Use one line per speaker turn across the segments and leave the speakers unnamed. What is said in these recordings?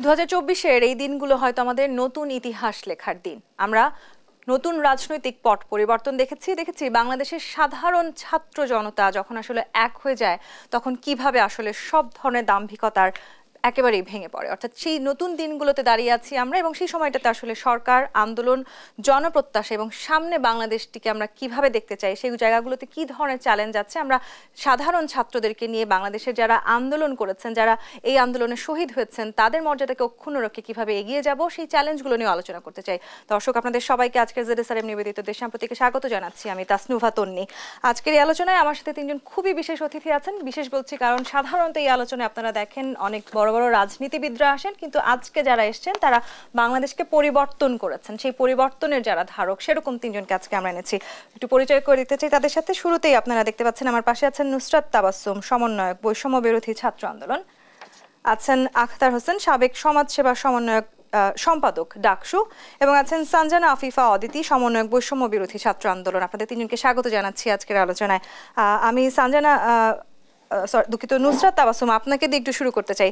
2024-এর এই দিনগুলো হয়তো আমাদের নতুন ইতিহাস লেখার দিন। আমরা নতুন রাজনৈতিক পট পরিবর্তন দেখেছি বাংলাদেশের সাধারণ ছাত্র জনতা যখন আসলে এক হয়ে যায় তখন কিভাবে আসলে সব ধরনের দাম্ভিকতার একেবারেই ভেঙে পড়ে। অর্থাৎ সেই নতুন দিনগুলোতে দাঁড়িয়ে আছি আমরা, এবং সেই সময়টাতে আসলে সরকার, আন্দোলন, জনপ্রত্যাশা এবং সামনে বাংলাদেশটিকে আমরা কিভাবে দেখতে চাই, সেই জায়গাগুলোতে কি ধরনের চ্যালেঞ্জ আছে, আমরা সাধারণ ছাত্রদেরকে নিয়ে বাংলাদেশের যারা আন্দোলন করেছেন, যারা এই আন্দোলনে শহীদ হয়েছেন, তাদের মর্যাদাকে অক্ষুণ্ণ রেখে কিভাবে এগিয়ে যাব, সেই চ্যালেঞ্জগুলো নিয়ে আলোচনা করতে চাই। দর্শক, আপনাদের সবাইকে আজকের জেডএসআরএম নিবেদিত দেশাম্প্রতিকে স্বাগত জানাচ্ছি। আমি তাসনুভা তন্নি। আজকের এই আলোচনায় আমার সাথে তিনজন খুবই বিশেষ অতিথি আছেন। বিশেষ বলছি কারণ সাধারণত এই আলোচনায় আপনারা দেখেন অনেক বড় বড় রাজনীতিবিদরা আসেন, কিন্তু আজকে যারা এসেছেন তারা বাংলাদেশকে পরিবর্তন করেছেন, সেই পরিবর্তনের যারা ধারক, সেরকম তিনজনকে আজকে আমরা এনেছি। একটু পরিচয় করে দিতে চাই তাদের সাথে। শুরুতেই আপনারা দেখতে পাচ্ছেন আমার পাশে আছেন নুসরাত তাবাসসুম, সমন্বয়ক বৈষম্য বিরোধী ছাত্র আন্দোলন। আছেন আখতার হোসেন, সাবেক সমাজসেবা সমন্বয়ক সম্পাদক ডাকসু, এবং আছেন সানজানা আফিফা অদিতি, সমন্বয়ক বৈষম্য বিরোধী ছাত্র আন্দোলন। আপনাদের তিনজনকে স্বাগত জানাচ্ছি আজকের আলোচনায়। আমি সানজানা দুঃখিত নুসরাত তাবাসসুম, আপনাকে দিয়ে একটু শুরু করতে চাই।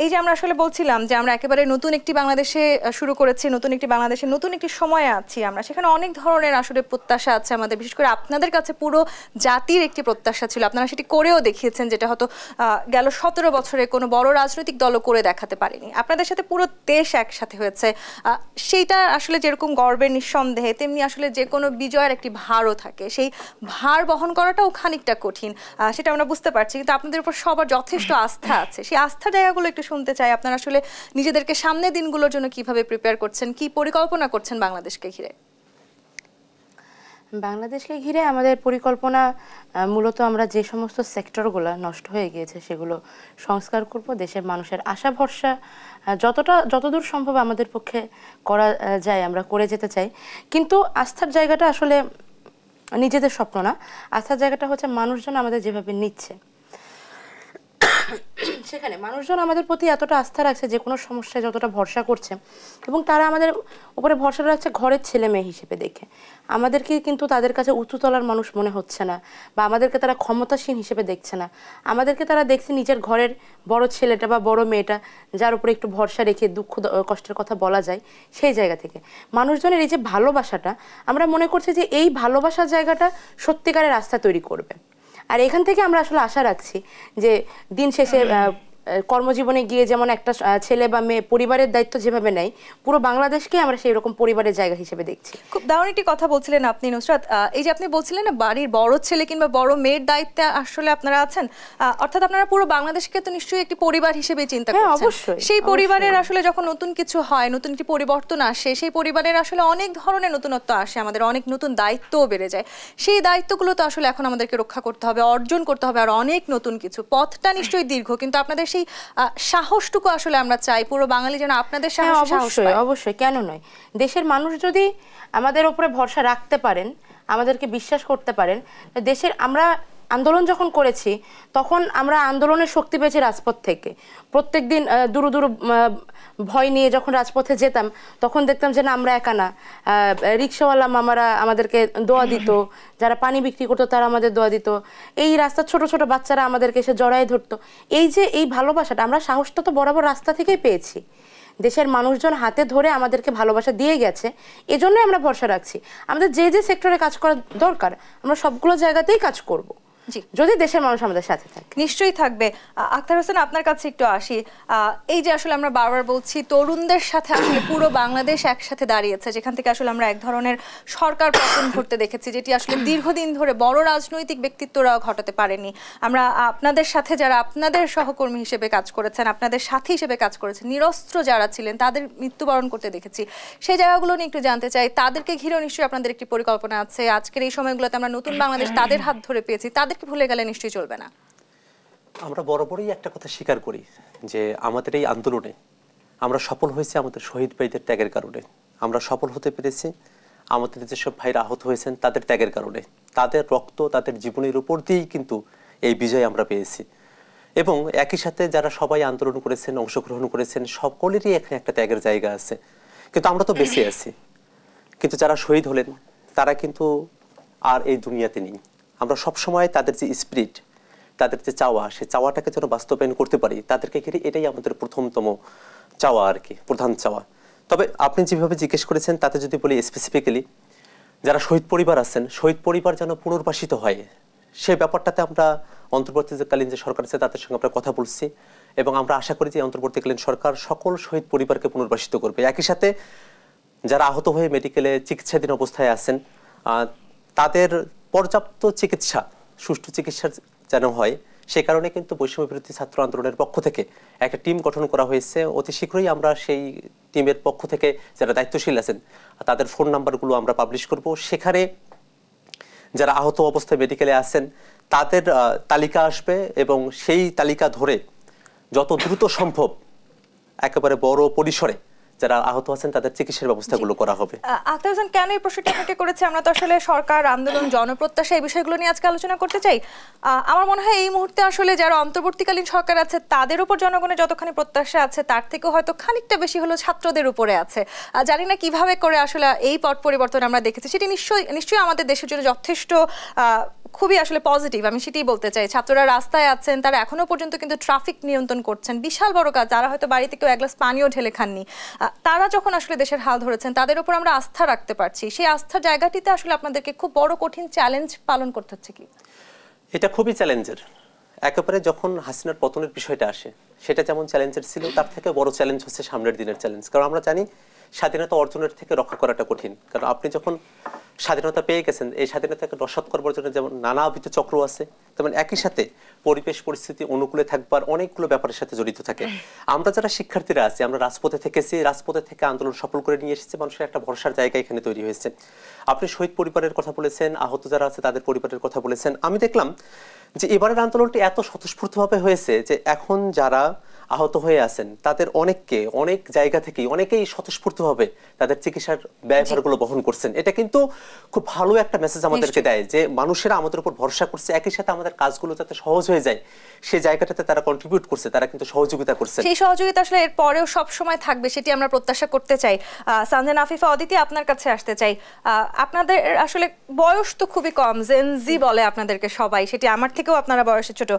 এই যে আমরা আসলে বলছিলাম যে আমরা একেবারে নতুন একটি বাংলাদেশে শুরু করেছি, নতুন একটি বাংলাদেশে নতুন একটি সময়ে আছি আমরা, সেখানে অনেক ধরনের আসলে প্রত্যাশা আছে আমাদের। বিশেষ করে আপনাদের কাছে পুরো জাতির একটি প্রত্যাশা ছিল, আপনারা সেটি করেও দেখিয়েছেন, যেটা হয়তো গেল 17 বছরে কোনো বড় রাজনৈতিক দলও করে দেখাতে পারেনি। আপনাদের সাথে পুরো দেশ একসাথে হয়েছে, সেইটা আসলে যেরকম গর্বের নিঃসন্দেহে, তেমনি আসলে যে কোনো বিজয়ের একটি ভারও থাকে, সেই ভার বহন করাটাও খানিকটা কঠিন, সেটা আমরা বুঝতে পারছি। কিন্তু আপনাদের উপর সবার যথেষ্ট আস্থা আছে, সেই আস্থার জায়গাগুলো একটু শুনতে চাই। আপনারা আসলে নিজেদেরকে সামনের দিনগুলোর জন্য কিভাবে প্রিপেয়ার করছেন, কি পরিকল্পনা করছেন বাংলাদেশকে ঘিরে?
বাংলাদেশকে ঘিরে আমাদের পরিকল্পনা মূলত আমরা যে সমস্ত সেক্টরগুলো নষ্ট হয়ে গিয়েছে সেগুলো সংস্কার করব। দেশের মানুষের আশা ভরসা যতদূর সম্ভব আমাদের পক্ষে করা যায় আমরা করে যেতে চাই। কিন্তু আস্থার জায়গাটা আসলে নিজেদের স্বপ্ন না, আস্থার জায়গাটা হচ্ছে মানুষজন আমাদের যেভাবে নিচ্ছে, সেখানে মানুষজন আমাদের প্রতি এতটা আস্থা রাখছে, যে কোনো সমস্যায় যতটা ভরসা করছে, এবং তারা আমাদের উপরে ভরসা রাখছে ঘরের ছেলে মেয়ে হিসেবে দেখে। আমাদেরকে কিন্তু তাদের কাছে উঁচুতলার মানুষ মনে হচ্ছে না, বা আমাদেরকে তারা ক্ষমতাসীন হিসেবে দেখছে না। আমাদেরকে তারা দেখছে নিজের ঘরের বড় ছেলেটা বা বড় মেয়েটা, যার উপরে একটু ভরসা রেখে দুঃখ কষ্টের কথা বলা যায়, সেই জায়গা থেকে মানুষজনের এই যে ভালোবাসাটা, আমরা মনে করছি যে এই ভালোবাসার জায়গাটা সত্যিকারের আস্থা তৈরি করবে। আর এখান থেকে আমরা আসলে আশা রাখছি যে দিন শেষে কর্মজীবনে গিয়ে যেমন একটা ছেলে বা মেয়ে পরিবারের দায়িত্ব যেভাবে নেয়, পুরো বাংলাদেশকে আমরা সেই রকম পরিবারের জায়গা হিসেবে দেখছি।
খুব দারুণ একটি কথা বলছিলেন আপনি নুসরাত। এই যে আপনি বলছিলেন না, বাড়ির বড় ছেলে কিংবা বড় মেয়ের দায়িত্বে আসলে আপনারা আছেন, অর্থাৎ আপনারা পুরো বাংলাদেশকে তো নিশ্চয়ই একটি পরিবার হিসেবে চিন্তা করছেন। সেই পরিবারের আসলে যখন নতুন কিছু হয়, নতুন একটি পরিবর্তন আসে, সেই পরিবারের আসলে অনেক ধরনের নতুনত্ব আসে, আমাদের অনেক নতুন দায়িত্বও বেড়ে যায়। সেই দায়িত্বগুলো তো আসলে এখন আমাদেরকে রক্ষা করতে হবে, অর্জন করতে হবে আর অনেক নতুন কিছু। পথটা নিশ্চয়ই দীর্ঘ, কিন্তু আপনাদের সেই সাহসটুকু আসলে আমরা চাই, পুরো বাঙালি যেন আপনাদের সাহস।
অবশ্যই, কেন নয়? দেশের মানুষ যদি আমাদের উপরে ভরসা রাখতে পারেন, আমাদেরকে বিশ্বাস করতে পারেন, দেশের আমরা আন্দোলন যখন করেছি তখন আমরা আন্দোলনের শক্তি পেয়েছি রাজপথ থেকে। প্রত্যেক দিন দূর ভয় নিয়ে যখন রাজপথে যেতাম, তখন দেখতাম যে না, আমরা একা না। রিক্সাওয়ালা মামারা আমাদেরকে দোয়া দিত, যারা পানি বিক্রি করতো তারা আমাদের দোয়া দিত, এই রাস্তার ছোট ছোট বাচ্চারা আমাদেরকে এসে জড়ায় ধরতো। এই যে এই ভালোবাসাটা, আমরা সাহসটা তো বরাবর রাস্তা থেকেই পেয়েছি। দেশের মানুষজন হাতে ধরে আমাদেরকে ভালোবাসা দিয়ে গেছে, এজন্যই আমরা ভরসা রাখছি। আমাদের যে যে সেক্টরে কাজ করা দরকার আমরা সবগুলো জায়গাতেই কাজ করব, যদি দেশের মানুষ আমাদের সাথে থাকে।
নিশ্চয়ই থাকবে। আখতার হোসেন, আপনার কাছে একটু আসি। এই যে আসলে আমরা বারবার বলছি তরুণদের সাথে আসলে পুরো বাংলাদেশ একসাথে দাঁড়িয়েছে, যেখান থেকে আসলে আমরা এক ধরনের সরকার পতন ঘটতে দেখেছি, যেটি আসলে দীর্ঘদিন ধরে বড় রাজনৈতিক ব্যক্তিত্বরাও ঘটাতে পারেনি। আমরা আপনাদের সাথে যারা আপনাদের সহকর্মী হিসেবে কাজ করেছেন, আপনাদের সাথী হিসেবে কাজ করেছেন, নিরস্ত্র যারা ছিলেন, তাদের মৃত্যুবরণ করতে দেখেছি। সেই জায়গাগুলো নিয়ে একটু জানতে চাই। তাদেরকে ঘিরেও নিশ্চয়ই আপনাদের একটি পরিকল্পনা আছে। আজকের এই সময়গুলোতে আমরা নতুন বাংলাদেশ তাদের হাত ধরে পেয়েছি, তাদেরকে ভুলে গেলে নিশ্চয়ই চলবে না।
আমরা বরাবরই একটা কথা স্বীকার করি যে আমাদের এই আন্দোলনে আমরা সফল হয়েছি আমাদের শহীদ ভাইদের ত্যাগের কারণে। আমরা সফল হতে পেরেছি আমাদের যেসব ভাইরা আহত হয়েছেন তাদের ত্যাগের কারণে। তাদের রক্ত, তাদের জীবনের উপর দিয়েই কিন্তু এই বিজয় আমরা পেয়েছি। এবং একই সাথে যারা সবাই আন্দোলন করেছেন, অংশগ্রহণ করেছেন, সকলেরই এখানে একটা ত্যাগের জায়গা আছে। কিন্তু আমরা তো বেঁচে আছি, কিন্তু যারা শহীদ হলেন তারা কিন্তু আর এই দুনিয়াতে নেই। আমরা সবসময় তাদের যে স্পিরিট, তাদের যে চাওয়া, সেই চাওয়াটাকে যেন বাস্তবায়ন করতে পারি, তাদেরকে ঘিরে এটাই আমাদের প্রথমতম চাওয়া আর কি, প্রধান চাওয়া। তবে আপনি যেভাবে জিজ্ঞেস করেছেন তাতে যদি বলি স্পেসিফিক্যালি, যারা শহীদ পরিবার আছেন, শহীদ পরিবার যেন পুনর্বাসিত হয়, সেই ব্যাপারটাতে আমরা অন্তর্বর্তীকালীন যে সরকার আছে তাদের সঙ্গে আমরা কথা বলছি, এবং আমরা আশা করি যে অন্তর্বর্তীকালীন সরকার সকল শহীদ পরিবারকে পুনর্বাসিত করবে। একই সাথে যারা আহত হয়ে মেডিকেলে চিকিৎসাধীন অবস্থায় আছেন, তাদের পর্যাপ্ত চিকিৎসা, সুষ্ঠু চিকিৎসা যেন হয়, সে কারণে কিন্তু বৈষম্য বিরোধী ছাত্র আন্দোলনের পক্ষ থেকে একটা টিম গঠন করা হয়েছে। অতি শীঘ্রই আমরা সেই টিমের পক্ষ থেকে যারা দায়িত্বশীল আছেন তাদের ফোন নাম্বারগুলো আমরা পাবলিশ করব। সেখানে যারা আহত অবস্থায় মেডিকেলে আছেন তাদের তালিকা আসবে, এবং সেই তালিকা ধরে যত দ্রুত সম্ভব একেবারে বড় পরিসরে যারা আহত আছেন তাদের চিকিৎসার ব্যবস্থাগুলো করা হবে।
আখতার হোসেন, কেন এই প্রশ্নটা আপনাকে করেছে, আমরা তো আসলে সরকার, আন্দোলন, জনপ্রত্যাশা এই বিষয়গুলো নিয়ে আজকে আলোচনা করতে চাই। আমার মনে হয় এই মুহূর্তে আসলে যারা অন্তর্বর্তীকালীন সরকার আছে তাদের উপর জনগণের যতখানি প্রত্যাশা আছে তার থেকেও হয়তো খানিকটা বেশি হলো ছাত্রদের উপরে আছে। জানি না কিভাবে করে আসলে এই পট পরিবর্তন আমরা দেখেছি, সেটি নিশ্চয়ই আমাদের দেশের জন্য যথেষ্ট খুবই আসলে পজিটিভ, আমি সেটাই বলতে চাই। ছাত্ররা রাস্তায় আছেন, তারা এখনো পর্যন্ত কিন্তু ট্রাফিক নিয়ন্ত্রণ করছেন, বিশাল বড় কাজ। যারা হয়তো বাড়িতে কেউ এক গ্লাস পানিও ঢেলে খাননি, তারা যখন আসলে দেশের হাল ধরেছেন, তাদের উপর আমরা আস্থা রাখতে পারছি। সেই আস্থার জায়গাটিতে আসলে আপনাদেরকে খুব বড় কঠিন চ্যালেঞ্জ পালন করতে হচ্ছে কি?
এটা খুবই চ্যালেঞ্জের। একেবারে যখন হাসিনার পতনের বিষয়টা আসে, সেটা যেমন চ্যালেঞ্জের ছিল, তার থেকে বড় চ্যালেঞ্জ হচ্ছে সামনের দিনের চ্যালেঞ্জ। কারণ আমরা জানি স্বাধীনতা অর্জনের থেকে রক্ষা করাটা কঠিন। কারণ আপনি যখন স্বাধীনতা পেয়ে গেছেন, এই স্বাধীনতাকে রক্ষা করবার জন্য যেমন নানাবিধ চক্র আছে, তেমন একই সাথে পরিবেশ পরিস্থিতি অনুকূলে থাকবার অনেকগুলো ব্যাপারের সাথে জড়িত থাকে। আমরা যারা শিক্ষার্থীরা আছি, আমরা রাজপথে থেকেছি, রাজপথে থেকে আন্দোলন সফল করে নিয়ে এসেছি, মানুষের একটা ভরসার জায়গা এখানে তৈরি হয়েছে। আপনি শহীদ পরিবারের কথা বলেছেন, আহত যারা আছে তাদের পরিবারের কথা বলেছেন। আমি দেখলাম যে এবারের আন্দোলনটি এত স্বতঃস্ফূর্তভাবে হয়েছে যে এখন যারা আহত হয়ে আছেন তাদের অনেককে অনেক জায়গা থেকে অনেকেই স্বতঃস্ফূর্তভাবে তাদের চিকিৎসার ব্যয়ভারগুলো বহন করছেন। এটা কিন্তু খুব ভালো একটা মেসেজ আমাদেরকে দেয় যে মানুষেরা আমাদের উপর ভরসা করছে, একই সাথে আমাদের কাজগুলো যাতে সহজ হয়ে যায় সেই জায়গাটাতে তারা কন্ট্রিবিউট করছে, তারা কিন্তু সহযোগিতা করছে।
সেই সহযোগিতা আসলে এর পরেও সব সময় থাকবে, সেটি আমরা প্রত্যাশা করতে চাই। সানজানা, আফিফা, অদিতি, আপনার কাছে আসতে চাই। আপনাদের আসলে বয়স তো খুবই কম, জেনজি বলে আপনাদেরকে সবাই, সেটি আমার থেকেও আপনারা বয়সে ছোট।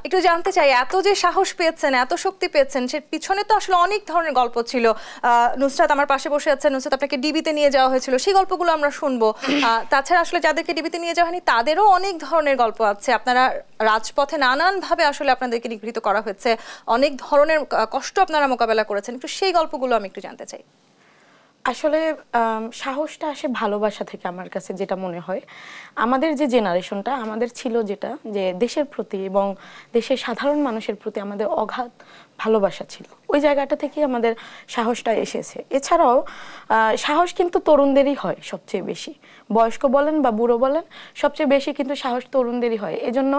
একটু জানতে চাই, এত যে সাহস পেয়েছেন, এত শক্তি পেয়েছেন, সে পিছনে তো আসলে অনেক ধরনের গল্প ছিল। নুসরাত আমার পাশে বসে আছেন, নুসরাত আপনাকে ডিবিতে নিয়ে যাওয়া হয়েছিল, সেই গল্পগুলো আমরা শুনবো। তাছাড়া আসলে যাদেরকে ডিবিতে নিয়ে যাওয়া হয়নি তাদেরও অনেক ধরনের গল্প আছে। আপনারা রাজপথে নানানভাবে আসলে আপনাদেরকে নিগৃহীত করা হয়েছে, অনেক ধরনের কষ্ট আপনারা মোকাবেলা করেছেন, একটু সেই গল্পগুলো আমি একটু জানতে চাই।
আসলে সাহসটা আসে ভালোবাসা থেকে। আমার কাছে যেটা মনে হয়, আমাদের যে জেনারেশনটা আমাদের ছিল, যেটা যে দেশের প্রতি এবং দেশের সাধারণ মানুষের প্রতি আমাদের অগাধ ভালোবাসা ছিল, ওই জায়গাটা থেকেই আমাদের সাহসটা এসেছে। এছাড়াও সাহস কিন্তু তরুণদেরই হয় সবচেয়ে বেশি, বয়স্ক বলেন বা বুড়ো বলেন, সবচেয়ে বেশি কিন্তু সাহস তরুণদেরই হয়। এজন্য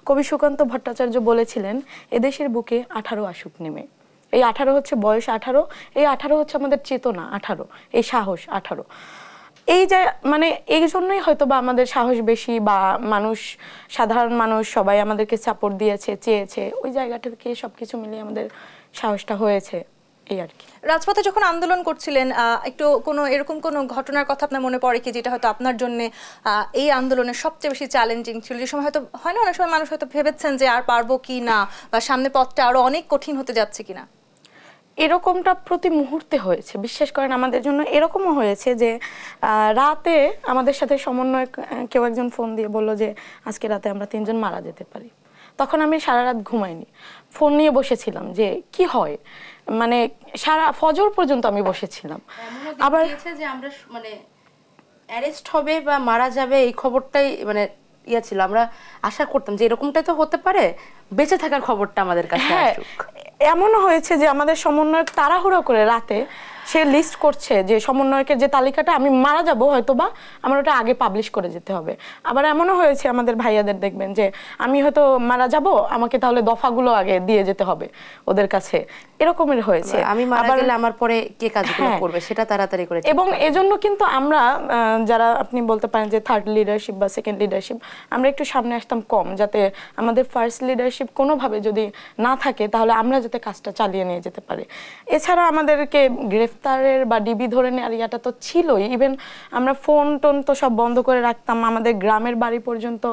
কবি সুকান্ত ভট্টাচার্য বলেছিলেন, এদেশের বুকে 18 আসুক নেমে। এই 18 হচ্ছে বয়স, 18 এই 18 হচ্ছে আমাদের চেতনা, 18 এই সাহস, 18 এই যে মানে এই জন্যই হয়তো বা আমাদের সাহস বেশি, বা মানুষ, সাধারণ মানুষ সবাই আমাদেরকে সাপোর্ট দিয়েছে, চেয়েছে, ওই জায়গাটা থেকে সবকিছু মিলিয়ে আমাদের সাহসটা হয়েছে, এই আর কি।
রাজপথে যখন আন্দোলন করছিলেন, একটু কোনো এরকম কোনো ঘটনার কথা আপনার মনে পড়ে কি, যেটা হয়তো আপনার জন্য এই আন্দোলনের সবচেয়ে বেশি চ্যালেঞ্জিং ছিল? যে সময় হয়তো হয় না, অনেক সময় মানুষ হয়তো ভেবেছেন যে আর পারবো কি না, বা সামনে পথটা আরো অনেক কঠিন হতে যাচ্ছে কিনা।
এরকমটা প্রতি মুহূর্তে হয়েছে, বিশ্বাস করেন। আমাদের জন্য এরকমও হয়েছে যে রাতে আমাদের সাথে সমন্বয় কেউ একজন ফোন দিয়ে বললো যে আজকে রাতে আমরা 3 জন মারা যেতে পারি। তখন আমি সারা রাত ঘুমাইনি, ফোন নিয়ে বসেছিলাম যে কি হয়, মানে সারা ফজর পর্যন্ত আমি বসেছিলাম। আবার
যে আমরা মানে অ্যারেস্ট হবে বা মারা যাবে এই খবরটাই মানে ইয়া ছিল, আমরা আশা করতাম যে এরকমটাই তো হতে পারে, বেঁচে থাকার খবরটা আমাদের কাছে আসুক।
এমনও হয়েছে যে আমাদের সমন্বয়ক তাড়াহুড়ো করে রাতে সে লিস্ট করছে যে সমন্বয়কের যে তালিকাটা, আমি মারা যাব হয়তো বা আমার ওটা আগে পাবলিশ করে যেতে হবে। আবার এমনও হয়েছে আমাদের ভাইয়াদের দেখবেন যে আমি হয়তো মারা যাব, আমাকে তাহলে দফাগুলো আগে দিয়ে যেতে হবে ওদের কাছে, এরকমের হয়েছে।
আমি মারা গেলে আমার পরে কে কাজগুলো করবে সেটা তাড়াতাড়ি করে।
এবং এজন্য কিন্তু আমরা যারা আপনি বলতে পারেন যে থার্ড লিডারশিপ বা সেকেন্ড লিডারশিপ, আমরা একটু সামনে আসতাম কম, যাতে আমাদের ফার্স্ট লিডারশিপ কোনোভাবে যদি না থাকে তাহলে আমরা যাতে কাজটা চালিয়ে নিয়ে যেতে পারি। এছাড়া আমাদেরকে গ্রেফতারের বা ডিবি ধরে নেওয়ার ইয়াটা তো ছিলই, ইভেন আমরা ফোন টোন তো সব বন্ধ করে রাখতাম। আমাদের গ্রামের বাড়ি পর্যন্ত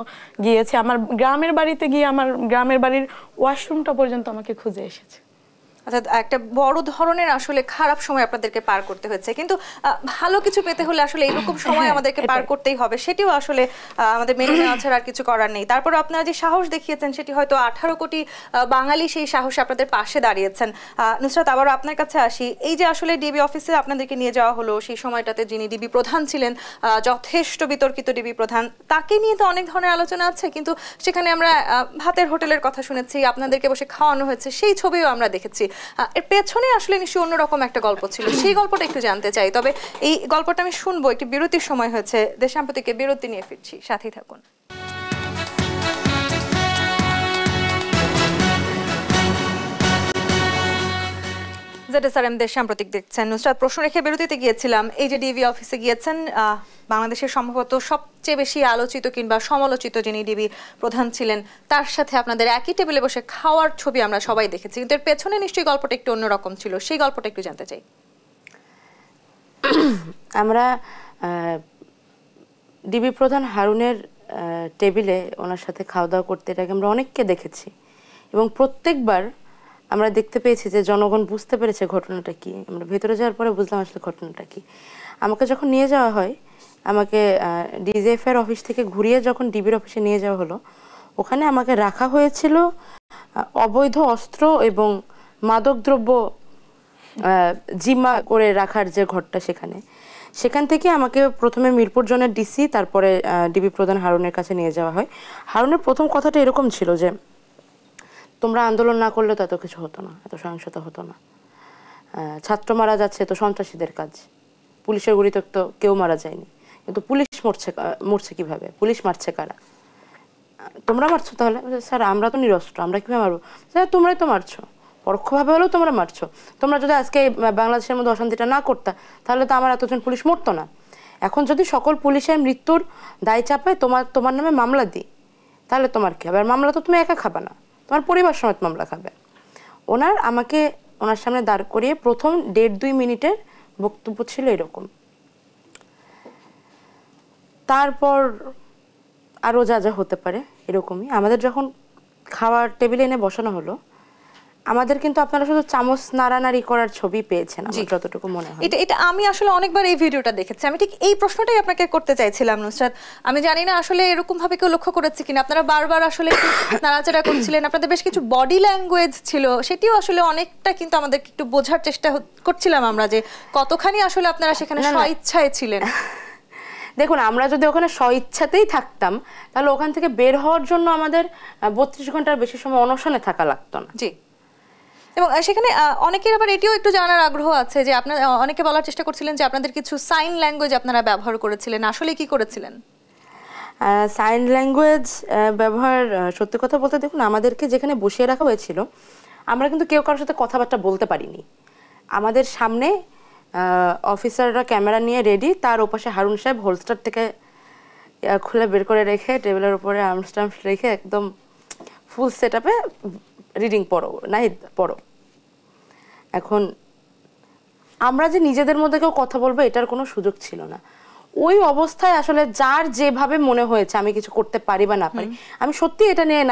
গিয়েছে, আমার গ্রামের বাড়িতে গিয়ে আমার গ্রামের বাড়ির ওয়াশরুমটা পর্যন্ত আমাকে খুঁজে এসেছে।
অর্থাৎ একটা বড় ধরনের আসলে খারাপ সময় আপনাদেরকে পার করতে হয়েছে, কিন্তু ভালো কিছু পেতে হলে আসলে এরকম সময় আমাদেরকে পার করতেই হবে, সেটিও আসলে আমাদের মেনে নেওয়া ছাড়া আর কিছু করার নেই। তারপর আপনারা যে সাহস দেখিয়েছেন সেটি হয়তো 18 কোটি বাঙালি সেই সাহসে আপনাদের পাশে দাঁড়িয়েছেন। নুসরাত, আবারও আপনার কাছে আসি। এই যে আসলে ডিবি অফিসে আপনাদেরকে নিয়ে যাওয়া হলো, সেই সময়টাতে যিনি ডিবি প্রধান ছিলেন, যথেষ্ট বিতর্কিত ডিবি প্রধান, তাকে নিয়ে তো অনেক ধরনের আলোচনা আছে, কিন্তু সেখানে আমরা ভাতের হোটেলের কথা শুনেছি, আপনাদেরকে বসে খাওয়ানো হয়েছে, সেই ছবিও আমরা দেখেছি। এর পেছনে আসলে নিশ্চয়ই অন্যরকম একটা গল্প ছিল, সেই গল্পটা একটু জানতে চাই। তবে এই গল্পটা আমি শুনবো, একটি বিরতির সময় হয়েছে, দেশাম্প্রতিকে বিরতি নিয়ে ফিরছি, সাথেই থাকুন। ZSRM দেশাম্প্রতিক দেখছেন। নুসরাত, প্রশ্ন রেখে বিরতিতে গিয়েছিলাম, এই যে ডিবি অফিসে গিয়েছেন, বাংলাদেশের সম্ভবত সবচেয়ে বেশি আলোচিত কিংবা সমালোচিত যিনি ডিবি প্রধান ছিলেন, তার সাথে আপনাদের একই টেবিলে বসে খাওয়ার ছবি আমরা সবাই দেখেছি, কিন্তু এর পেছনে নিশ্চয়ই গল্পটা একটু অন্যরকম ছিল, সেই গল্পটা একটু জানতে চাই।
আমরা ডিবি প্রধান হারুনের টেবিলে ওনার সাথে খাওয়া দাওয়া করতে এটাকে আমরা অনেককে দেখেছি, এবং প্রত্যেকবার আমরা দেখতে পেয়েছি যে জনগণ বুঝতে পেরেছে ঘটনাটা কি। আমরা ভেতরে যাওয়ার পরে বুঝলাম আসলে ঘটনাটা কি। আমাকে যখন নিয়ে যাওয়া হয়, আমাকে ডিজিএফআই অফিস থেকে ঘুরিয়ে যখন ডিবির অফিসে নিয়ে যাওয়া হলো, ওখানে আমাকে রাখা হয়েছিল অবৈধ অস্ত্র এবং মাদকদ্রব্য জিম্মা করে রাখার যে ঘরটা, সেখান থেকে আমাকে প্রথমে মিরপুর জোনের ডিসি, তারপরে ডিবি প্রধান হারুনের কাছে নিয়ে যাওয়া হয়। হারুনের প্রথম কথাটা এরকম ছিল যে তোমরা আন্দোলন না করলে তো এত কিছু হতো না, এত সহিংসতা হতো না, ছাত্র মারা যাচ্ছে তো সন্ত্রাসীদের কাজ, পুলিশের গুলিতে তো কেউ মারা যায়নি, কিন্তু পুলিশ মরছে কিভাবে, পুলিশ মারছে কারা, তোমরা মারছো তাহলে? স্যার আমরা তো নিরস্ত্র, আমরা কিভাবে মারবো? স্যার তোমরাই তো মারছো, পরোক্ষভাবে হলেও তোমরা মারছো। তোমরা যদি আজকে বাংলাদেশের মধ্যে অশান্তিটা না করতা, তাহলে তো আমার এতজন পুলিশ মরতো না। এখন যদি সকল পুলিশের মৃত্যুর দায় চাপায় তোমার নামে মামলা দিই, তাহলে তোমার কি হবে? আর মামলা তো তুমি একা খাবে না, তোমার পরিবার সমেত মামলা খাবে। আমাকে ওনার সামনে দাঁড় করিয়ে প্রথম 1.5-2 মিনিটের বক্তব্য ছিল এরকম। তারপর আরও যা যা হতে পারে এরকমই। আমাদের যখন খাওয়ার টেবিলে এনে বসানো হলো, আমাদের কিন্তু আপনারা শুধু চামচ নাড়ানাড়ি করার ছবি পেয়েছেন যতটুকু মনে হয়।
এটা আমি আসলে অনেকবার এই ভিডিওটা দেখেছি, আমি ঠিক এই প্রশ্নটাই আপনাকে করতে চাইছিলাম নুসরাত। আমি জানি না আসলে এরকম ভাবে কেউ লক্ষ্য করেছে কিনা, আপনারা বারবার আসলে নাড়াচাড়া করছিলেন, আপনাদের বেশ কিছু বডি ল্যাঙ্গুয়েজ ছিল, সেটিও আসলে অনেকটা কিন্তু আমাদের একটু বোঝার চেষ্টা করছিলাম আমরা যে কতখানি আসলে আপনারা সেখানে স্বইচ্ছায় ছিলেন।
দেখুন, আমরা যদি ওখানে স্বইচ্ছাতেই থাকতাম, তাহলে ওখান থেকে বের হওয়ার জন্য আমাদের 32 ঘন্টার বেশি সময় অনশনে থাকা লাগতো না।
জি, এবং সেখানে অনেকের আবার এটিও একটু জানার আগ্রহ আছে যে আপনারা অনেকে বলার চেষ্টা করছিলেন যে আপনাদের কিছু সাইন ল্যাঙ্গুয়েজ আপনারা ব্যবহার করেছিলেন, আসলে কি করেছিলেন?
সাইন ল্যাঙ্গুয়েজ ব্যবহার, সত্যি কথা বলতে দেখুন, আমাদেরকে যেখানে বসিয়ে রাখা হয়েছিল, আমরা কিন্তু কেউ কারোর সাথে কথাবার্তা বলতে পারিনি। আমাদের সামনে অফিসাররা ক্যামেরা নিয়ে রেডি, তার ওপাশে হারুন সাহেব হোলস্টার থেকে খুলে বের করে রেখে টেবিলের উপরে আর্মস্টাম্প রেখে একদম ফুল সেট আপে রিডিং পড়ো, নাহিদ পড়ো। এখন আমরা যে নিজেদের মধ্যে কেউ কথা বলবো এটার কোনো সুযোগ ছিল না। ওই অবস্থায় আসলে যার যেভাবে মনে হয়েছে আমি কিছু করতে পারি বা না পারি, আমি সত্যি এটা নিয়ে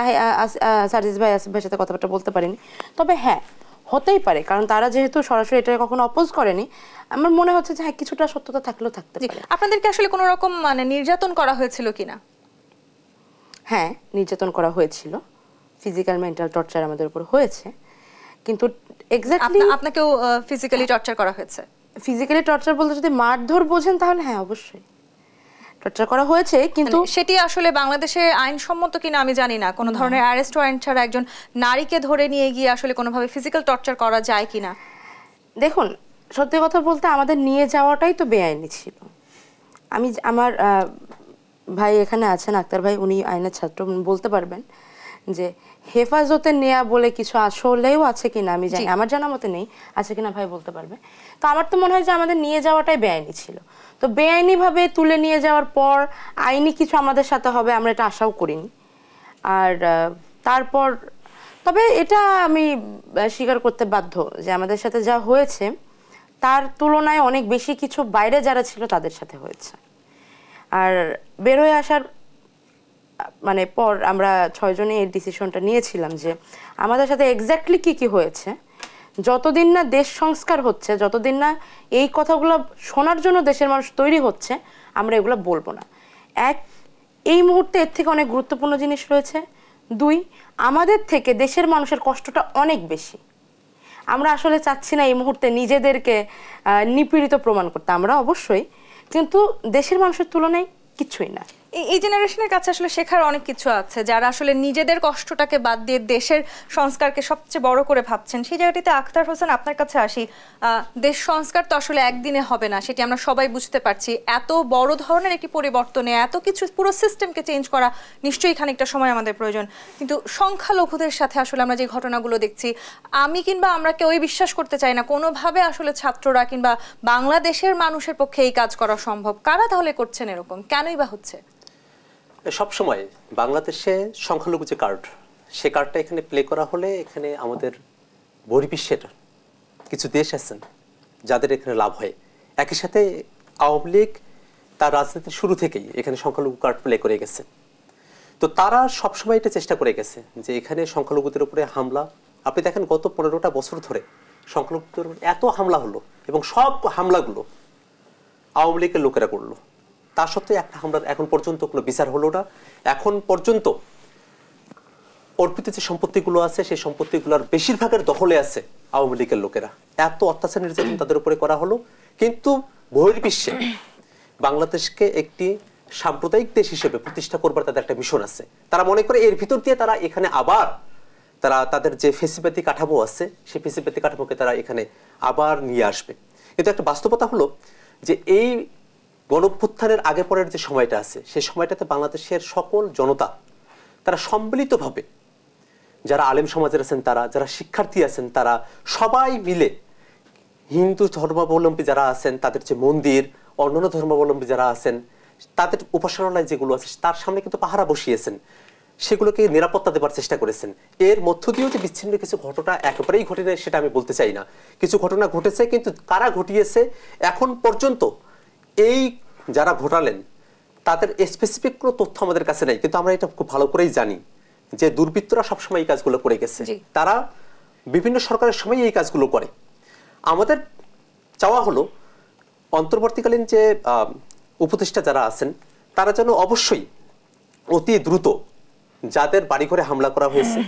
সার্জিস ভাই, আসিফ ভাইয়ের সাথে কথাবার্তা বলতে পারিনি। তবে হ্যাঁ, হতেই পারে, কারণ তারা যেহেতু সরাসরি এটা কখনো অপোজ করেনি, আমার মনে হচ্ছে যে হ্যাঁ, কিছুটা সত্যতা থাকলেও থাকতে পারে।
আপনাদেরকে আসলে কোনো রকম মানে নির্যাতন করা হয়েছিল কিনা?
হ্যাঁ, নির্যাতন করা হয়েছিল, ফিজিক্যাল মেন্টাল টর্চার আমাদের উপর হয়েছে, কিন্তু এক্স্যাক্টলি
আপনাকেও ফিজিক্যালি টর্চার করা হয়েছে?
ফিজিক্যালি টর্চার বলতে যদি মারধর বোঝেন তাহলে হ্যাঁ, অবশ্যই টর্চার করা হয়েছে, কিন্তু
সেটি আসলে বাংলাদেশে আইনসম্মত কিনা আমি জানি না। কোনো ধরনের অ্যারেস্ট ওয়ারেন্ট ছাড়া একজন নারীকে ধরে নিয়ে গিয়ে আসলে কোনোভাবে ফিজিক্যাল টর্চার করা যায় কিনা?
দেখুন, সত্যি কথা বলতে আমাদের নিয়ে যাওয়াটাই তো বেআইনি ছিল। আমার ভাই এখানে আছেন, আক্তার ভাই, উনি আইনের ছাত্র, বলতে পারবেন যে হেফাজতে নেয়া বলে কিছু আসলেও আছে কিনা আমি জানি, আমার জানা মতে নেই, আছে কিনা ভাই বলতে পারবে। তো আমার তো মনে হয় যে আমাদের নিয়ে যাওয়াটাই বেআইনি ছিল। তো বেআইনিভাবে তুলে নিয়ে যাওয়ার পর আইনি কিছু আমাদের সাথে হবে আমরা এটা আশাও করিনি। আর তারপর তবে এটা আমি স্বীকার করতে বাধ্য যে আমাদের সাথে যা হয়েছে তার তুলনায় অনেক বেশি কিছু বাইরে যারা ছিল তাদের সাথে হয়েছে। আর বের হয়ে আসার মানে পর আমরা 6 জনে এই ডিসিশনটা নিয়েছিলাম যে আমাদের সাথে এক্স্যাক্টলি কি কি হয়েছে যতদিন না দেশ সংস্কার হচ্ছে, যতদিন না এই কথাগুলো শোনার জন্য দেশের মানুষ তৈরি হচ্ছে, আমরা এগুলো বলবো না। এই মুহূর্তে এর থেকে অনেক গুরুত্বপূর্ণ জিনিস রয়েছে। 2, আমাদের থেকে দেশের মানুষের কষ্টটা অনেক বেশি। আমরা আসলে চাচ্ছি না এই মুহূর্তে নিজেদেরকে নিপীড়িত প্রমাণ করতে, আমরা অবশ্যই, কিন্তু দেশের মানুষের তুলনায় কিছুই না।
এই জেনারেশনের কাছে আসলে শেখার অনেক কিছু আছে, যারা আসলে নিজেদের কষ্টটাকে বাদ দিয়ে দেশের সংস্কারকে সবচেয়ে বড় করে ভাবছেন। সেই জায়গাটিতে আখতার হোসেন, আপনার কাছে আসি। দেশ সংস্কার তো আসলে একদিনে হবে না, সেটি আমরা সবাই বুঝতে পারছি। এত বড় ধরনের একটি পরিবর্তনে এত কিছু, পুরো সিস্টেমকে চেঞ্জ করা নিশ্চয়ই খানিকটা সময় আমাদের প্রয়োজন। কিন্তু সংখ্যালঘুদের সাথে আসলে আমরা যে ঘটনাগুলো দেখছি, আমি কিংবা আমরা কেউই বিশ্বাস করতে চাই না কোনোভাবে আসলে ছাত্ররা কিংবা বাংলাদেশের মানুষের পক্ষে এই কাজ করা সম্ভব। কারা তাহলে করছেন এরকম, কেনই বা হচ্ছে?
সবসময় বাংলাদেশে সংখ্যালঘু যে কার্ড, সে কার্ডটা এখানে প্লে করা হলে এখানে আমাদের বহির্বিশ্বের কিছু দেশ আছেন যাদের এখানে লাভ হয়। একই সাথে আওয়ামী লীগ তার রাজনীতির শুরু থেকেই এখানে সংখ্যালঘু কার্ড প্লে করে গেছে। তো তারা সবসময় এটা চেষ্টা করে গেছে যে এখানে সংখ্যালঘুদের উপরে হামলা। আপনি দেখেন গত 15টা বছর ধরে সংখ্যালঘুদের উপরে এত হামলা হলো, এবং সব হামলাগুলো আওয়ামী লীগের লোকেরা করলো। তা সত্ত্বেও একটা হামলার এখন পর্যন্ত কোনো বিচার হলো না। এখন পর্যন্ত অর্পিত যে সম্পত্তিগুলো আছে, সেই সম্পত্তিগুলোর বেশিরভাগের দখলে আছে আওয়ামী লীগের লোকেরা। এত অত্যাচার নির্যাতন তাদের উপরে করা হলো, কিন্তু বহির্বিশ্বে বাংলাদেশকে একটি সাম্প্রদায়িক দেশ হিসেবে প্রতিষ্ঠা করবার তাদের একটা মিশন আছে। তারা মনে করে এর ভিতর দিয়ে তারা এখানে আবার তাদের যে ফেসিবাদী কাঠামো আছে, সেই ফেসিবাদী কাঠামোকে তারা এখানে আবার নিয়ে আসবে। কিন্তু একটা বাস্তবতা হলো যে এই গণঅভ্যুত্থানের আগে পরের যে সময়টা আছে, সেই সময়টাতে বাংলাদেশের সকল জনতা তারা সম্মিলিতভাবে, যারা আলেম সমাজের আছেন তারা, যারা শিক্ষার্থী আছেন তারা, সবাই মিলে হিন্দু ধর্মাবলম্বী যারা আছেন তাদের যে মন্দির, অন্যান্য ধর্মাবলম্বী যারা আছেন তাদের উপাসনালয় যেগুলো আছে তার সামনে কিন্তু পাহারা বসিয়েছেন, সেগুলোকে নিরাপত্তা দেবার চেষ্টা করেছেন। এর মধ্য দিয়েও যে বিচ্ছিন্ন কিছু ঘটনা একেবারেই ঘটে নাই সেটা আমি বলতে চাই না। কিছু ঘটনা ঘটেছে, কিন্তু কারা ঘটিয়েছে এখন পর্যন্ত এই যারা ঘটালেন তাদের স্পেসিফিক কোনো তথ্য আমাদের কাছে নাই, কিন্তু আমরা এটা খুব ভালো করেই জানি যে দুর্বৃত্তরা সবসময় এই কাজগুলো করে গেছে। তারা বিভিন্ন সরকারের সময় এই কাজগুলো করে। আমাদের চাওয়া হলো অন্তর্বর্তীকালীন যে উপদেষ্টা যারা আছেন তারা যেন অবশ্যই অতি দ্রুত যাদের বাড়িঘরে হামলা করা হয়েছে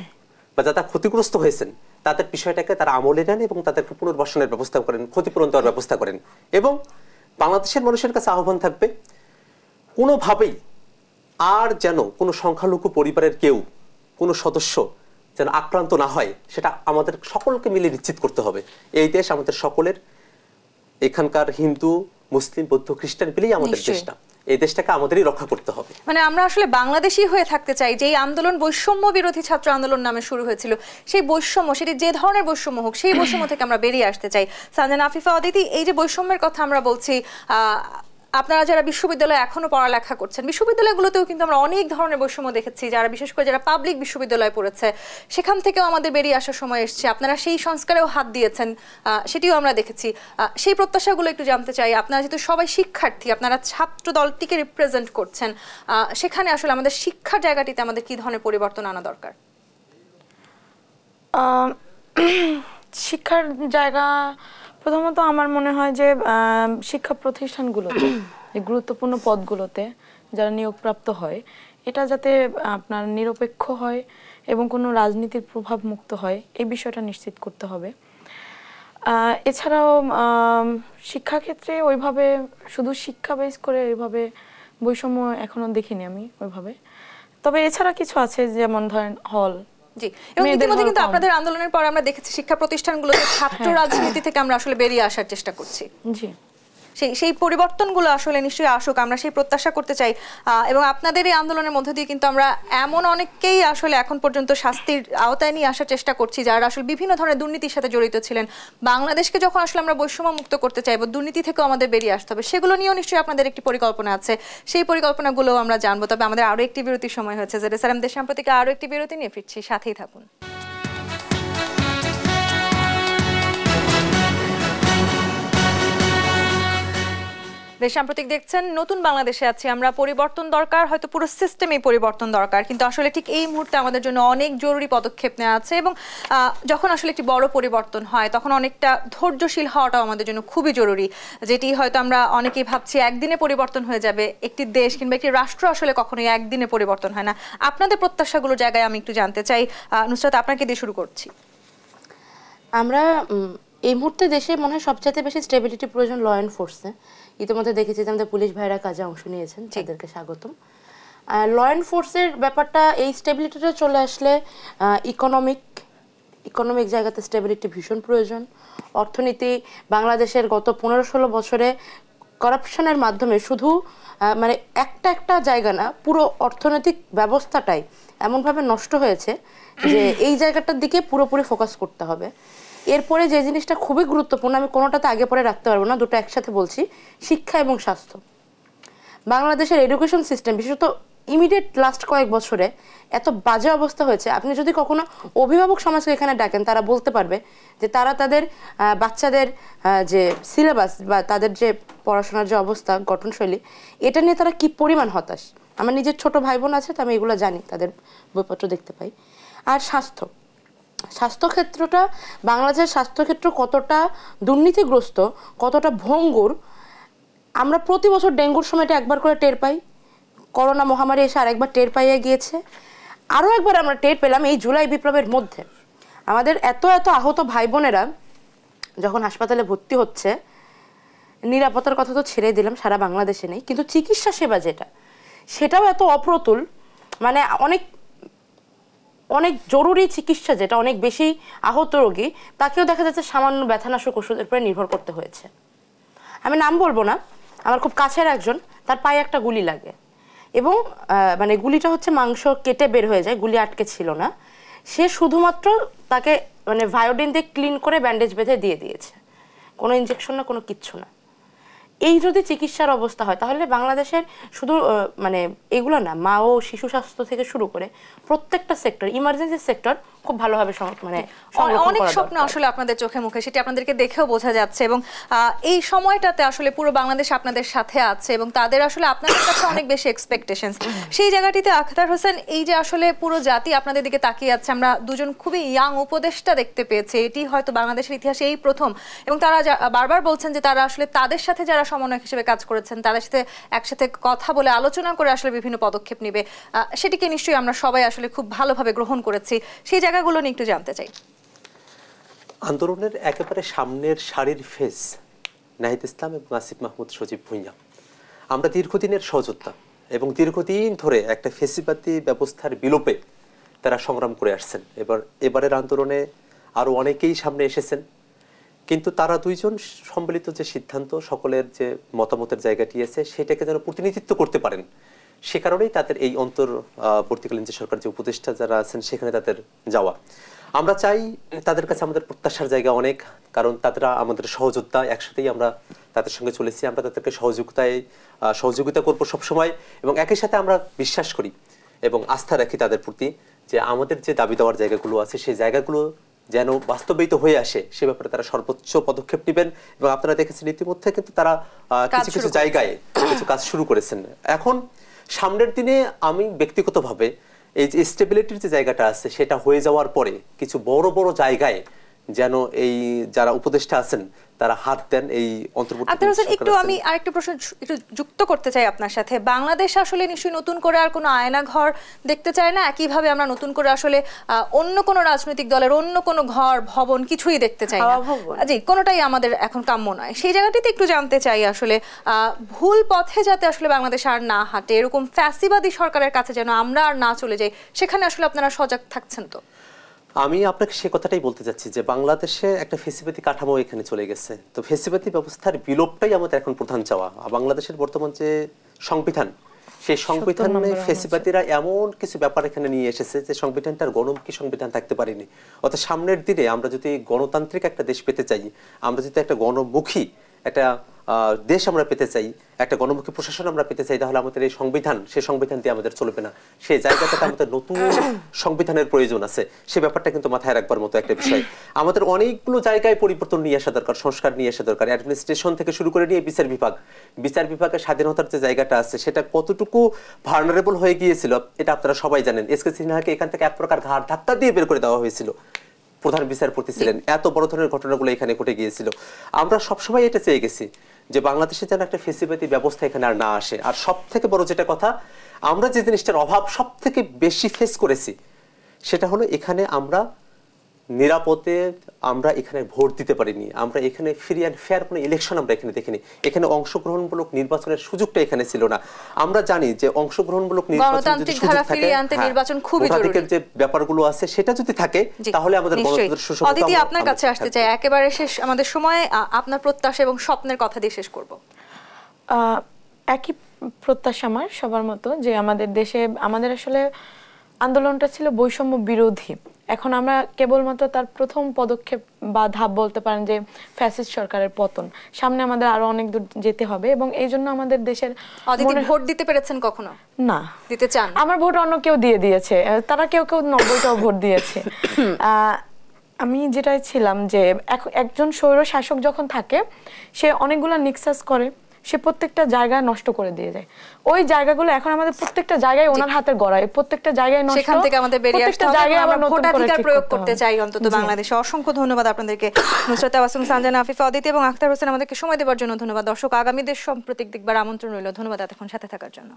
বা যারা ক্ষতিগ্রস্ত হয়েছেন তাদের বিষয়টাকে তারা আমলে নেন এবং তাদেরকে পুনর্বাসনের ব্যবস্থা করেন, ক্ষতিপূরণ দেওয়ার ব্যবস্থা করেন। এবং বাংলাদেশের মানুষের কাছে আহ্বান থাকবে, কোনোভাবেই আর যেন কোনো সংখ্যালঘু পরিবারের কেউ, কোনো সদস্য যেন আক্রান্ত না হয়, সেটা আমাদের সকলকে মিলে নিশ্চিত করতে হবে। এই দেশ আমাদের সকলের, এখানকার হিন্দু, মুসলিম, বৌদ্ধ, খ্রিস্টান মিলেই আমাদের দেশটা। এই দেশটাকে আমাদেরই রক্ষা করতে হবে।
মানে আমরা আসলে বাংলাদেশী হয়ে থাকতে চাই। যে আন্দোলন বৈষম্য বিরোধী ছাত্র আন্দোলন নামে শুরু হয়েছিল, সেই বৈষম্য, সেটি যে ধরনের বৈষম্য হোক, সেই বৈষম্য থেকে আমরা বেরিয়ে আসতে চাই। সানজানা আফিফা অদিতি, এই যে বৈষম্যের কথা আমরা বলছি, আপনারা যারা বিশ্ববিদ্যালয়ে এখনো পড়ালেখা করছেন, বিশ্ববিদ্যালয়গুলোতেও কিন্তু আমরা অনেক ধরনের বৈষম্য দেখেছি। যারা বিশেষ করে যারা পাবলিক বিশ্ববিদ্যালয়ে পড়েছে, সেখান থেকেও আমাদের বেরিয়ে আসার সময় এসছে। আপনারা সেই সংস্কারেও হাত দিয়েছেন, সেটিও আমরা দেখেছি। সেই প্রত্যাশাগুলো একটু জানতে চাই। আপনারা যেহেতু সবাই শিক্ষার্থী, আপনারা ছাত্র দলটিকে রিপ্রেজেন্ট করছেন, সেখানে আসলে আমাদের শিক্ষার জায়গাটিতে আমাদের কি ধরনের পরিবর্তন আনা দরকার?
শিক্ষার জায়গা প্রথমত আমার মনে হয় যে শিক্ষা প্রতিষ্ঠানগুলোতে, যে গুরুত্বপূর্ণ পদগুলোতে যারা নিয়োগপ্রাপ্ত হয়, এটা যাতে আপনার নিরপেক্ষ হয় এবং কোনো রাজনীতির প্রভাব মুক্ত হয়, এই বিষয়টা নিশ্চিত করতে হবে। এছাড়াও শিক্ষাক্ষেত্রে ওইভাবে শুধু শিক্ষা বেস করে ওইভাবে বৈষম্য এখনো দেখিনি আমি ওইভাবে। তবে এছাড়া কিছু আছে, যেমন ধরেন হল।
জি, এবং ইতিমধ্যে কিন্তু আপনাদের আন্দোলনের পর আমরা দেখেছি শিক্ষা প্রতিষ্ঠানগুলোতে ছাত্র রাজনীতি থেকে আমরা আসলে বেরিয়ে আসার চেষ্টা করছি।
জি,
সেই পরিবর্তনগুলো আসলে নিশ্চয়ই আসুক, আমরা সেই প্রত্যাশা করতে চাই। এবং আপনাদের এই আন্দোলনের মধ্য দিয়ে কিন্তু আমরা এমন অনেককেই আসলে এখন পর্যন্ত শাস্তির আওতায় নিয়ে আসার চেষ্টা করছি, যারা আসলে বিভিন্ন ধরনের দুর্নীতির সাথে জড়িত ছিলেন। বাংলাদেশকে যখন আসলে আমরা বৈষম্য মুক্ত করতে চাইব, দুর্নীতি থেকেও আমাদের বেরিয়ে আসতে হবে, সেগুলো নিয়েও নিশ্চয়ই আপনাদের একটি পরিকল্পনা আছে। সেই পরিকল্পনাগুলো আমরা জানবো। তবে আমাদের আরও একটি বিরতির সময় হয়েছে। জেরুসালেম দেশ সাম্প্রতিক আরও একটি বিরতি নিয়ে ফিরছি, সাথেই থাকুন। দেশ সাম্প্রতিক দেখছেন নতুন বাংলাদেশে আছি আমরা, পরিবর্তন দরকার, হয়তো পুরো সিস্টেমেই পরিবর্তন দরকার, কিন্তু আসলে ঠিক এই মুহূর্তে আমাদের জন্য অনেক জরুরি পদক্ষেপ নেওয়া আছে এবং যখন আসলে একটি বড় পরিবর্তন হয় তখন অনেকটা ধৈর্যশীল হওয়াটাও আমাদের জন্য খুবই জরুরি, যেটি হয়তো আমরা অনেকেই ভাবছি একদিনে পরিবর্তন হয়ে যাবে। একটি দেশ কিংবা একটি রাষ্ট্র আসলে কখনোই একদিনে পরিবর্তন হয় না। আপনাদের প্রত্যাশাগুলো জায়গায় আমি একটু জানতে চাই। নুসরাত, আপনাকে দিয়ে শুরু করছি।
আমরা এই মুহূর্তে দেশে মনে হয় সবচেয়ে বেশি স্টেবিলিটি প্রয়োজন ল অ্যান্ড ফোর্সে। ইতিমধ্যে দেখেছি যে আমাদের পুলিশ ভাইরা কাজে অংশ নিয়েছেন, তাদেরকে স্বাগতম। ল অ্যান্ড ফোর্সের ব্যাপারটা, এই স্টেবিলিটিটা চলে আসলে ইকোনমিক জায়গাতে স্টেবিলিটি ভীষণ প্রয়োজন। অর্থনীতি বাংলাদেশের গত 15-16 বছরে করাপশনের মাধ্যমে শুধু মানে একটা জায়গা না, পুরো অর্থনৈতিক ব্যবস্থাটাই এমনভাবে নষ্ট হয়েছে যে এই জায়গাটার দিকে পুরোপুরি ফোকাস করতে হবে। এরপরে যে জিনিসটা খুবই গুরুত্বপূর্ণ, আমি কোনোটাতে আগে পরে রাখতে পারবো না, দুটো একসাথে বলছি, শিক্ষা এবং স্বাস্থ্য। বাংলাদেশের এডুকেশন সিস্টেম বিশেষত ইমিডিয়েট লাস্ট কয়েক বছরে এত বাজে অবস্থা হয়েছে, আপনি যদি কখনো অভিভাবক সমাজকে এখানে ডাকেন তারা বলতে পারবে যে তারা তাদের বাচ্চাদের যে সিলেবাস বা তাদের যে পড়াশোনার যে অবস্থা, গঠনশৈলী, এটা নিয়ে তারা কি পরিমাণ হতাশ। আমার নিজের ছোট ভাই বোন আছে, তো আমি এগুলো জানি, তাদের বইপত্র দেখতে পাই। আর স্বাস্থ্যক্ষেত্রটা, বাংলাদেশের স্বাস্থ্যক্ষেত্র কতটা দুর্নীতিগ্রস্ত, কতটা ভঙ্গুর, আমরা প্রতি বছর ডেঙ্গুর সময়টা একবার করে টের পাই, করোনা মহামারী এসে আরেকবার টের পাইয়ে গিয়েছে, আরও একবার আমরা টের পেলাম এই জুলাই বিপ্লবের মধ্যে। আমাদের এত আহত ভাই বোনেরা যখন হাসপাতালে ভর্তি হচ্ছে, নিরাপত্তার কথা তো ছেড়ে দিলাম, সারা বাংলাদেশে নেই, কিন্তু চিকিৎসা সেবা সেটাও এত অপ্রতুল, মানে অনেক জরুরি চিকিৎসা যেটা, অনেক বেশি আহত রোগী, তাকেও দেখা যাচ্ছে সামান্য ব্যথানাশক ওষুধের উপরে নির্ভর করতে হয়েছে। আমি নাম বলবো না, আমার খুব কাছের একজন, তার পায়ে একটা গুলি লাগে এবং মানে গুলিটা হচ্ছে মাংস কেটে বের হয়ে যায়, গুলি আটকে ছিল না। সে শুধুমাত্র তাকে মানে ভায়োডিন দিয়ে ক্লিন করে ব্যান্ডেজ বেঁধে দিয়ে দিয়েছে, কোনো ইনজেকশন না, কোনো কিচ্ছু না। এই যদি চিকিৎসার অবস্থা হয় তাহলে বাংলাদেশের শুধু মানে এগুলো না, মা ও শিশু স্বাস্থ্য থেকে শুরু করে প্রত্যেকটা সেক্টর, ইমার্জেন্সি সেক্টর খুব ভালোভাবে মানে
অনেক স্বপ্ন আসলে আপনাদের চোখে মুখে, সেটি আপনাদেরকে দেখেও বোঝা যাচ্ছে এবং এই সময়টাতে আসলে পুরো বাংলাদেশ আপনাদের সাথে আছে এবং তাদের আসলে আপনাদের কাছে অনেক বেশি এক্সপেকটেশনস। সেই জায়গাটিতে আখতার হোসেন, এই যে আসলে পুরো জাতি আপনাদের দিকে তাকিয়ে আছে, আমরা দুজন খুবই ইয়াং উপদেষ্টা দেখতে পেয়েছি, এটি হয়তো বাংলাদেশের ইতিহাসে এই প্রথম, এবং তারা বারবার বলছেন যে তারা আসলে তাদের সাথে যারা সমন্বয়ক হিসেবে কাজ করেছেন তাদের সাথে একসাথে কথা বলে আলোচনা করে আসলে বিভিন্ন পদক্ষেপ নেবে, সেটিকে নিশ্চয়ই আমরা সবাই আসলে খুব ভালোভাবে গ্রহণ করেছি। সেই জায়গাগুলো নিয়ে একটু জানতে চাই।
আন্দোলনের একেবারে সামনের সারির ফেস নাহিদ ইসলাম এবং আসিফ মাহমুদ সজীব ভুঁইয়া, আমরা দীর্ঘদিনের সহযোদ্ধা এবং দীর্ঘদিন ধরে একটা ফেসিবাদী ব্যবস্থার বিলোপে তারা সংগ্রাম করে আসছেন। এবারের আন্দোলনে আরো অনেকেই সামনে এসেছেন, কিন্তু তারা দুইজন সম্মিলিত যে সিদ্ধান্ত, সকলের যে মতামতের জায়গাটি আছে, সেটাকে যেন প্রতিনিধিত্ব করতে পারেন, সে কারণেই তাদের এই অন্তর্বর্তীকালীন যে সরকার যে উপদেষ্টা যারা আছেন সেখানে তাদের যাওয়া। আমরা চাই, তাদের কাছে আমাদের প্রত্যাশার জায়গা অনেক, কারণ তারা আমাদের সহযোদ্ধা, একসাথেই আমরা তাদের সঙ্গে চলেছি, আমরা তাদেরকে সহযোগিতা করবো সবসময়, এবং একই সাথে আমরা বিশ্বাস করি এবং আস্থা রাখি তাদের প্রতি যে আমাদের যে দাবি দেওয়ার জায়গাগুলো আছে সেই জায়গাগুলো যেন বাস্তবায়িত হয়ে আসে, সে ব্যাপারে তারা সর্বোচ্চ পদক্ষেপ নেবেন। এবং আপনারা দেখেছেন ইতিমধ্যে কিন্তু তারা কিছু কিছু জায়গায় কিছু কাজ শুরু করেছেন। এখন সামনের দিনে আমি ব্যক্তিগতভাবে এই যে স্টেবিলিটির যে জায়গাটা আছে সেটা হয়ে যাওয়ার পরে কিছু বড় বড় জায়গায় যেন এই যারা উপদেষ্টা আছেন তারা হাত দেন এই অন্তর্বর্তী।
একটু আমি আরেকটা প্রশ্ন একটু যুক্ত করতে চাই আপনার সাথে। বাংলাদেশ আসলে নিশ্চয়ই নতুন করে আর কোনো আয়না ঘর দেখতে চায় না, একইভাবে আমরা নতুন করে আসলে অন্য কোনো রাজনৈতিক দলের অন্য কোনো ঘর ভবন কিছুই দেখতে চাই না, জি, কোনোটাই আমাদের এখন কাম্য নয়। সেই জায়গাটিতে একটু জানতে চাই আসলে ভুল পথে যাতে আসলে বাংলাদেশ আর না হাঁটে, এরকম ফ্যাসিবাদী সরকারের কাছে যেন আমরা আর না চলে যাই, সেখানে আসলে আপনারা সজাগ থাকছেন তো?
আমি আপনাকে সে কথাটাই বলতে চাচ্ছি যে বাংলাদেশে একটা ফেসিবাদী কাঠামো এখানে চলে গেছে, তো ফেসিবাদী ব্যবস্থার বিলোপটাই আমাদের এখন প্রধান চাওয়া। বাংলাদেশের বর্তমান যে সংবিধান, সেই সংবিধানে ফেসিবাদীরা এমন কিছু ব্যাপার এখানে নিয়ে এসেছে যে সংবিধানটার গণমুখী সংবিধান থাকতে পারেনি। অর্থাৎ সামনের দিনে আমরা যদি গণতান্ত্রিক একটা দেশ পেতে চাই, আমরা যদি একটা গণমুখী একটা দেশ আমরা পেতে চাই, একটা গণমুখী প্রশাসন আমরা পেতে চাই, তাহলে আমাদের এই সংবিধান, সেই সংবিধান দিয়ে আমাদের চলবে না। সেই জায়গাটাতে আমাদের নতুন সংবিধানের প্রয়োজন আছে, সে ব্যাপারটা কিন্তু মাথায় রাখবার মতো একটা বিষয়। আমাদের অনেকগুলো জায়গায় পরিবর্তন নিয়ে আসা দরকার, সংস্কার নিয়ে আসা দরকার। অ্যাডমিনিস্ট্রেশন থেকে শুরু করে নিয়ে বিচার বিভাগের স্বাধীনতার যে জায়গাটা আছে সেটা কতটুকু ভালনারেবল হয়ে গিয়েছিল এটা আপনারা সবাই জানেন। এসকে সিনহাকে এখান থেকে এক প্রকার ঘাড় ধাক্কা দিয়ে বের করে দেওয়া হয়েছিল, প্রধান বিচারপতি ছিলেন, এত বড় ধরনের ঘটনাগুলো এখানে ঘটে গিয়েছিল। আমরা সবসময় এটা চেয়ে গেছি যে বাংলাদেশে যেন একটা ফেসিবাদী ব্যবস্থা এখানে আর না আসে। আর সব থেকে বড় যেটা কথা, আমরা যে জিনিসটার অভাব সব থেকে বেশি ফেস করেছি সেটা হলো এখানে আমরা নিরাপদে আমরা এখানে ভোট দিতে পারিনি। আমরা এখানে ফ্রি অ্যান্ড ফেয়ার কোনো ইলেকশন আমরা এখানে দেখিনি। এখানে অংশগ্রহণমূলক নির্বাচনের সুযোগটা এখানে ছিল না। আমরা জানি যে অংশগ্রহণমূলক
গণতান্ত্রিক ধারা ফিরিয়ে আনতে নির্বাচন খুবই জরুরি।
যে ব্যাপারগুলো আছে সেটা যদি থাকে তাহলে আমাদের গণতন্ত্রের সুষমতা।
অদিতি, আপনার কাছে আসতে চাই, একেবারে শেষ আমাদের সময়, আপনার প্রত্যাশা এবং স্বপ্নের কথা দিয়ে শেষ করব।
একই প্রত্যাশা আমার সবার মতো, যে আমাদের দেশে আমাদের আসলে আন্দোলনটা ছিল বৈষম্য বিরোধী। এখন আমরা কেবলমাত্র তার প্রথম পদক্ষেপ বা ধাপ বলতে পারেন যে ফ্যাসিস্ট সরকারের পতন। সামনে আমাদের আরো অনেক দূর যেতে হবে এবং এই জন্য আমাদের দেশের
ভোট দিতে পেরেছেন কখনো?
না।
দিতে চান?
আমার ভোট অন্য কেউ দিয়ে দিয়েছে, তারা কেউ 90টাও ভোট দিয়েছে। আমি যেটাই ছিলাম যে একজন স্বৈর শাসক যখন থাকে সে অনেকগুলো নিক্সাস করে, সে প্রত্যেকটা জায়গা নষ্ট করে দিয়ে যায়। ওই জায়গাগুলো এখন আমাদের প্রত্যেকটা জায়গায় ওনার হাতের গড়ায়, প্রত্যেকটা জায়গায় নষ্ট।
সেখান থেকে আমাদের বেরিয়ে আসতে হবে, আমরা ভোটাধিকার প্রয়োগ করতে চাই অন্তত বাংলাদেশে। অসংখ্য ধন্যবাদ আপনাদেরকে, নুসরাত তাবাসসুম, সানজানা আফিফা, অদিতি এবং আখতার হোসেন, আমাদেরকে সময় দেওয়ার জন্য ধন্যবাদ। দর্শক, আগামী দেশ সম্প্রতিক দেখবার আমন্ত্রণ রইল। ধন্যবাদ এতক্ষণ সাথে থাকার জন্য।